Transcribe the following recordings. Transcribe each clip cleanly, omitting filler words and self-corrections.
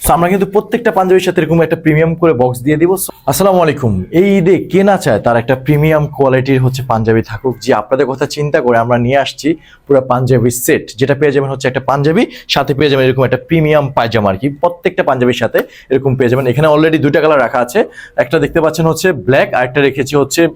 So আমরা কিন্তু প্রত্যেকটা পাঞ্জাবির সাথে এরকম একটা প্রিমিয়াম করে বক্স দিয়ে দিব। আসসালামু আলাইকুম। এই ঈদে কে না চায় তার একটা প্রিমিয়াম কোয়ালিটির পাঞ্জাবি থাকুক। যে আপনাদের কথা চিন্তা করে আমরা নিয়ে আসছি পুরো পাঞ্জাবি সেট, যেটা পেয়ে যাবেন একটা পাঞ্জাবি, সাথে পেয়ে যাবেন এরকম একটা প্রিমিয়াম পায়জামা আর কি। প্রত্যেকটা পাঞ্জাবির সাথে এরকম পেয়ে যাবেন। এখানে অলরেডি দুইটা কালার রাখা আছে, একটা দেখতে পাচ্ছেন ব্ল্যাক, আর একটা রেখেছি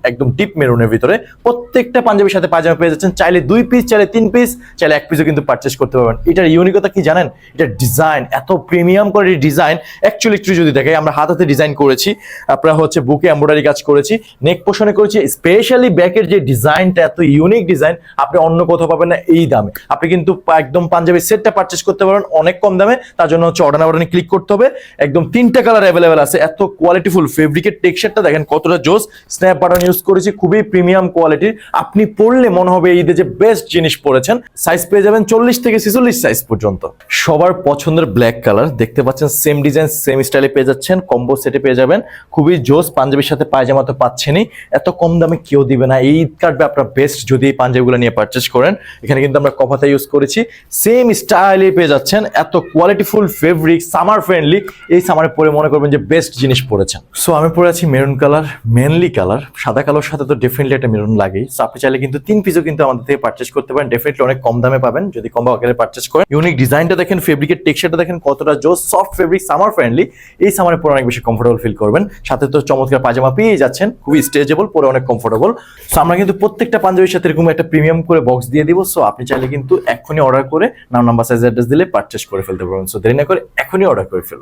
একদম ডিপ মেরুনের ভিতরে। প্রত্যেকটা পাঞ্জাবির সাথে পায়জামা পেয়ে যাচ্ছেন, চাইলে 2 পিস, চাইলে 3 পিস, চাইলে 1 পিসও কিন্তু পারচেস করতে পারবেন। এটার ইউনিকতা কি জানেন? এটার ডিজাইন এত প্রিমিয়াম কোয়ালিটির ডিজাইন। অ্যাকচুয়ালি একটু যদি দেখে, আমরা হাতে ডিজাইন করেছি, আপনারা বুকে এমব্রয়ডারি কাজ করেছি, নেক পোর্শনে করেছি, স্পেশালি ব্যাকের যে ডিজাইনটা এত ইউনিক ডিজাইন, আপনি অন্য কোথাও পাবেন না এই দামে। আপনি কিন্তু একদম পাঞ্জাবি সেটটা পারচেস করতে পারবেন অনেক কম দামে। তার জন্য অর্ডার নাও বাটনে ক্লিক করতে হবে। একদম 3টা কালার অ্যাভেলেবেল আছে। এত কোয়ালিটিফুল ফেব্রিকের টেক্সচারটা দেখেন কতটা জোস। স্ন্যাপ বাটন ইউজ করেছি, খুবই প্রিমিয়াম কোয়ালিটির। আপনি পরলে মনে হবে ঈদে যে বেস্ট জিনিস পরেছেন। সাইজ পেয়ে যাবেন 40 থেকে 46 সাইজ পর্যন্ত। সবার পছন্দের ব্ল্যাক কালার দেখতে পাচ্ছেন, সেম ডিজাইন সেম স্টাইলে পেয়ে যাচ্ছেন, কম্বো সেটে পেয়ে যাবেন। খুবই জোস। পাঞ্জাবির সাথে পায়জামা তো পাচ্ছেনই, এত কম দামে কেউ দিবে না। এই ঈদ কাটবে আপনার বেস্ট যদি এই পাঞ্জাবিগুলো নিয়ে পারচেস করেন। এখানে কিন্তু আমরা কপাতা ইউজ করেছি, সেম স্টাইলে পেয়ে যাচ্ছেন। এত কোয়ালিটিফুল ফেব্রিক, সামার ফ্রেন্ডলি। এই সামারে পরে মনে করবেন যে বেস্ট জিনিস পরেছেন। সো আমি পরে আছি মেরুন কালার, মেনলি কালার। সাদা কালোর সাথে তো ডেফিনেটলি একটা মেরুন লাগেই। সো আপনি চাইলে কিন্তু 3 পিসও কিন্তু আমাদের থেকে পারচেস করতে পারেন। ডেফিনেটলি অনেক কম দামে পাবেন যদি কম্বো আকারে পারচেস করেন। ইউনিক ডিজাইনটা দেখেন, ফেব্রিকের টেক্সচারটা দেখেন কতটা জোস। Soft fabric, summer friendly. এই সামারে পরে অনেক বেশি কমফোর্টেবল ফিল করবেন। সাথে তো চমৎকার পায়জামা পেয়ে যাচ্ছেন, খুবই স্ট্রেচেবল, পরে অনেক কমফোর্টেবল। সো আমরা কিন্তু প্রত্যেকটা পাঞ্জাবির সাথে এরকম একটা প্রিমিয়াম করে বক্স দিয়ে দিব। সো আপনি চাইলে কিন্তু এখনই অর্ডার করে নাম, নাম্বার, সাইজ, অ্যাড্রেস দিলে পারচেস করে ফেলতে পারবেন। সো দেরি না করে এখনই অর্ডার করে ফেলুন।